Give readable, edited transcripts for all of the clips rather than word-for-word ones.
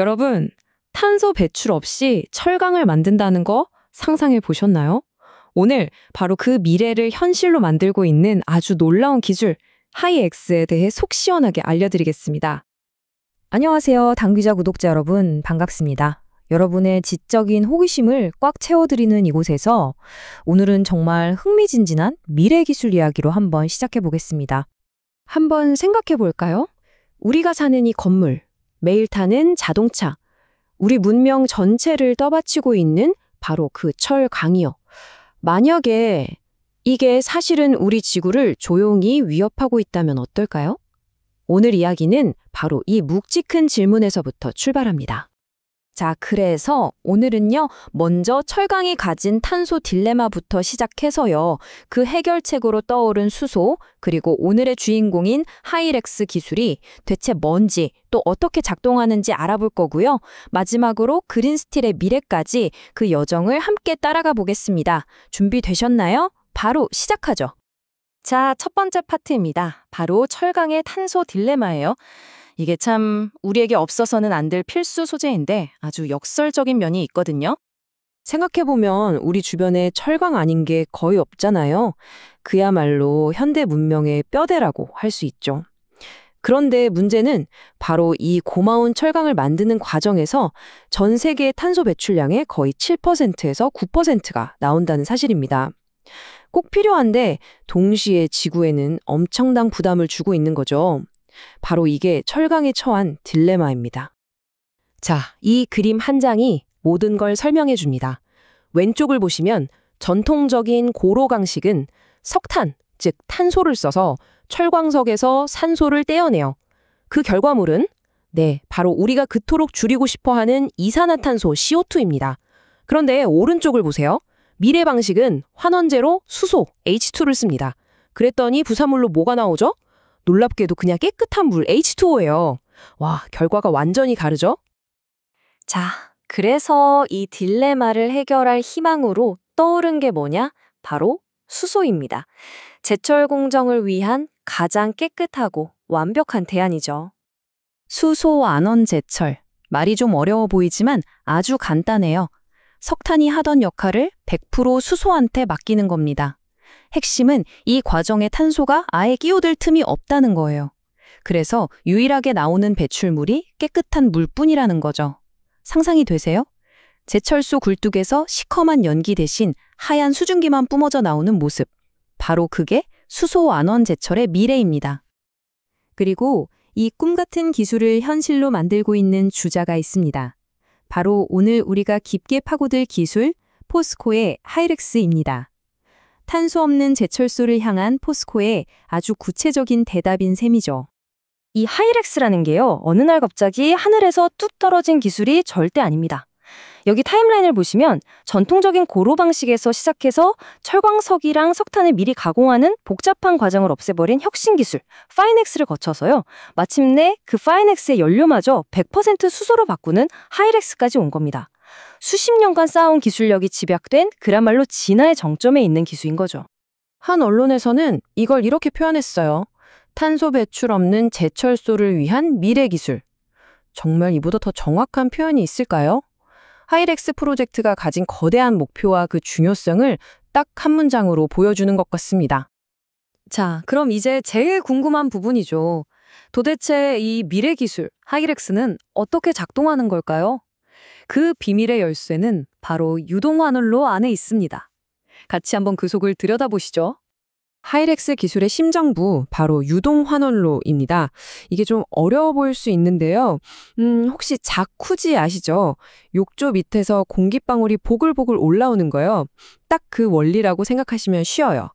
여러분, 탄소 배출 없이 철강을 만든다는 거 상상해 보셨나요? 오늘 바로 그 미래를 현실로 만들고 있는 아주 놀라운 기술, 하이엑스에 대해 속 시원하게 알려드리겠습니다. 안녕하세요. 당귀자 구독자 여러분, 반갑습니다. 여러분의 지적인 호기심을 꽉 채워드리는 이곳에서 오늘은 정말 흥미진진한 미래 기술 이야기로 한번 시작해 보겠습니다. 한번 생각해 볼까요? 우리가 사는 이 건물, 매일 타는 자동차, 우리 문명 전체를 떠받치고 있는 바로 그 철강이요. 만약에 이게 사실은 우리 지구를 조용히 위협하고 있다면 어떨까요? 오늘 이야기는 바로 이 묵직한 질문에서부터 출발합니다. 자, 그래서 오늘은요, 먼저 철강이 가진 탄소 딜레마부터 시작해서요, 그 해결책으로 떠오른 수소, 그리고 오늘의 주인공인 하이렉스 기술이 대체 뭔지, 또 어떻게 작동하는지 알아볼 거고요. 마지막으로 그린스틸의 미래까지 그 여정을 함께 따라가 보겠습니다. 준비되셨나요? 바로 시작하죠. 자, 첫 번째 파트입니다. 바로 철강의 탄소 딜레마예요. 이게 참 우리에게 없어서는 안 될 필수 소재인데 아주 역설적인 면이 있거든요. 생각해보면 우리 주변에 철강 아닌 게 거의 없잖아요. 그야말로 현대 문명의 뼈대라고 할 수 있죠. 그런데 문제는 바로 이 고마운 철강을 만드는 과정에서 전 세계의 탄소 배출량의 거의 7%에서 9%가 나온다는 사실입니다. 꼭 필요한데 동시에 지구에는 엄청난 부담을 주고 있는 거죠. 바로 이게 철강에 처한 딜레마입니다. 자, 이 그림 한 장이 모든 걸 설명해 줍니다. 왼쪽을 보시면 전통적인 고로강식은 석탄, 즉 탄소를 써서 철광석에서 산소를 떼어내요. 그 결과물은 바로 우리가 그토록 줄이고 싶어하는 이산화탄소 CO2입니다. 그런데 오른쪽을 보세요. 미래 방식은 환원제로 수소 H2를 씁니다. 그랬더니 부산물로 뭐가 나오죠? 놀랍게도 그냥 깨끗한 물 H2O예요. 와, 결과가 완전히 다르죠? 자, 그래서 이 딜레마를 해결할 희망으로 떠오른 게 뭐냐? 바로 수소입니다. 제철 공정을 위한 가장 깨끗하고 완벽한 대안이죠. 수소 완원 제철. 말이 좀 어려워 보이지만 아주 간단해요. 석탄이 하던 역할을 100% 수소한테 맡기는 겁니다. 핵심은 이 과정에 탄소가 아예 끼어들 틈이 없다는 거예요. 그래서 유일하게 나오는 배출물이 깨끗한 물뿐이라는 거죠. 상상이 되세요? 제철소 굴뚝에서 시커먼 연기 대신 하얀 수증기만 뿜어져 나오는 모습. 바로 그게 수소 완원 제철의 미래입니다. 그리고 이 꿈 같은 기술을 현실로 만들고 있는 주자가 있습니다. 바로 오늘 우리가 깊게 파고들 기술, 포스코의 하이렉스입니다. 탄소 없는 제철소를 향한 포스코의 아주 구체적인 대답인 셈이죠. 이 하이렉스라는 게요, 어느 날 갑자기 하늘에서 뚝 떨어진 기술이 절대 아닙니다. 여기 타임라인을 보시면 전통적인 고로 방식에서 시작해서 철광석이랑 석탄을 미리 가공하는 복잡한 과정을 없애버린 혁신 기술, 파이넥스를 거쳐서요, 마침내 그 파이넥스의 연료마저 100% 수소로 바꾸는 하이렉스까지 온 겁니다. 수십 년간 쌓아온 기술력이 집약된 그야말로 진화의 정점에 있는 기술인 거죠. 한 언론에서는 이걸 이렇게 표현했어요. 탄소 배출 없는 제철소를 위한 미래 기술. 정말 이보다 더 정확한 표현이 있을까요? 하이렉스 프로젝트가 가진 거대한 목표와 그 중요성을 딱 한 문장으로 보여주는 것 같습니다. 자, 그럼 이제 제일 궁금한 부분이죠. 도대체 이 미래 기술, 하이렉스는 어떻게 작동하는 걸까요? 그 비밀의 열쇠는 바로 유동환원로 안에 있습니다. 같이 한번 그 속을 들여다보시죠. 하이렉스 기술의 심장부, 바로 유동환원로입니다. 이게 좀 어려워 보일 수 있는데요. 혹시 자쿠지 아시죠? 욕조 밑에서 공기방울이 보글보글 올라오는 거요. 딱 그 원리라고 생각하시면 쉬워요.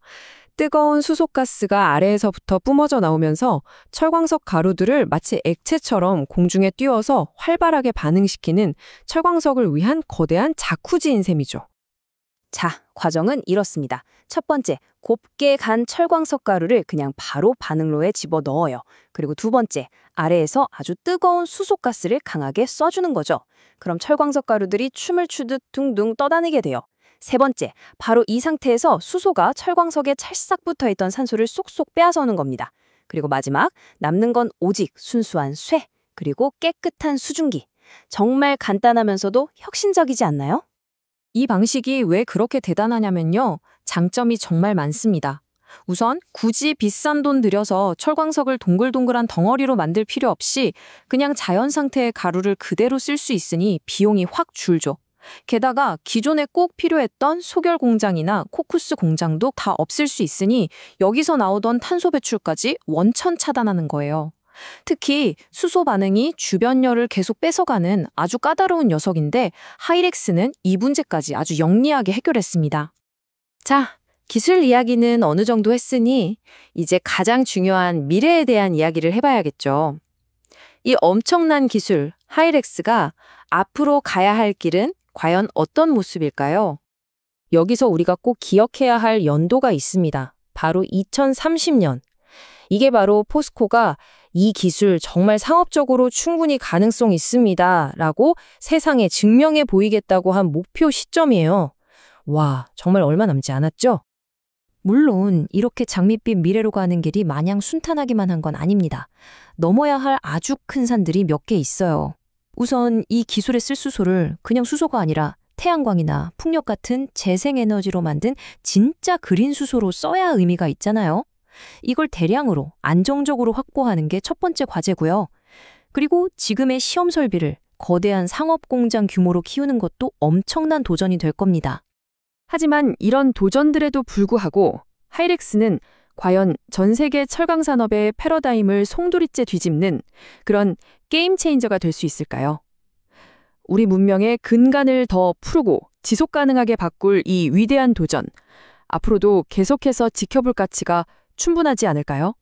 뜨거운 수소가스가 아래에서부터 뿜어져 나오면서 철광석 가루들을 마치 액체처럼 공중에 띄워서 활발하게 반응시키는 철광석을 위한 거대한 자쿠지인 셈이죠. 자, 과정은 이렇습니다. 첫 번째, 곱게 간 철광석 가루를 그냥 바로 반응로에 집어넣어요. 그리고 두 번째, 아래에서 아주 뜨거운 수소가스를 강하게 쏴주는 거죠. 그럼 철광석 가루들이 춤을 추듯 둥둥 떠다니게 돼요. 세 번째, 바로 이 상태에서 수소가 철광석에 찰싹 붙어있던 산소를 쏙쏙 빼앗아오는 겁니다. 그리고 마지막, 남는 건 오직 순수한 쇠, 그리고 깨끗한 수증기. 정말 간단하면서도 혁신적이지 않나요? 이 방식이 왜 그렇게 대단하냐면요. 장점이 정말 많습니다. 우선 굳이 비싼 돈 들여서 철광석을 동글동글한 덩어리로 만들 필요 없이 그냥 자연 상태의 가루를 그대로 쓸 수 있으니 비용이 확 줄죠. 게다가 기존에 꼭 필요했던 소결 공장이나 코쿠스 공장도 다 없앨 수 있으니 여기서 나오던 탄소 배출까지 원천 차단하는 거예요. 특히 수소 반응이 주변 열을 계속 뺏어가는 아주 까다로운 녀석인데 하이렉스는 이 문제까지 아주 영리하게 해결했습니다. 자, 기술 이야기는 어느 정도 했으니 이제 가장 중요한 미래에 대한 이야기를 해봐야겠죠. 이 엄청난 기술, 하이렉스가 앞으로 가야 할 길은 과연 어떤 모습일까요? 여기서 우리가 꼭 기억해야 할 연도가 있습니다. 바로 2030년. 이게 바로 포스코가 이 기술 정말 상업적으로 충분히 가능성 있습니다. 라고 세상에 증명해 보이겠다고 한 목표 시점이에요. 와, 정말 얼마 남지 않았죠? 물론 이렇게 장밋빛 미래로 가는 길이 마냥 순탄하기만 한 건 아닙니다. 넘어야 할 아주 큰 산들이 몇 개 있어요. 우선 이 기술의 쓸 수소를 그냥 수소가 아니라 태양광이나 풍력 같은 재생에너지로 만든 진짜 그린 수소로 써야 의미가 있잖아요. 이걸 대량으로 안정적으로 확보하는 게 첫 번째 과제고요. 그리고 지금의 시험 설비를 거대한 상업 공장 규모로 키우는 것도 엄청난 도전이 될 겁니다. 하지만 이런 도전들에도 불구하고 하이렉스는 과연 전 세계 철강 산업의 패러다임을 송두리째 뒤집는 그런 게임 체인저가 될 수 있을까요? 우리 문명의 근간을 더 푸르고 지속 가능하게 바꿀 이 위대한 도전, 앞으로도 계속해서 지켜볼 가치가 충분하지 않을까요?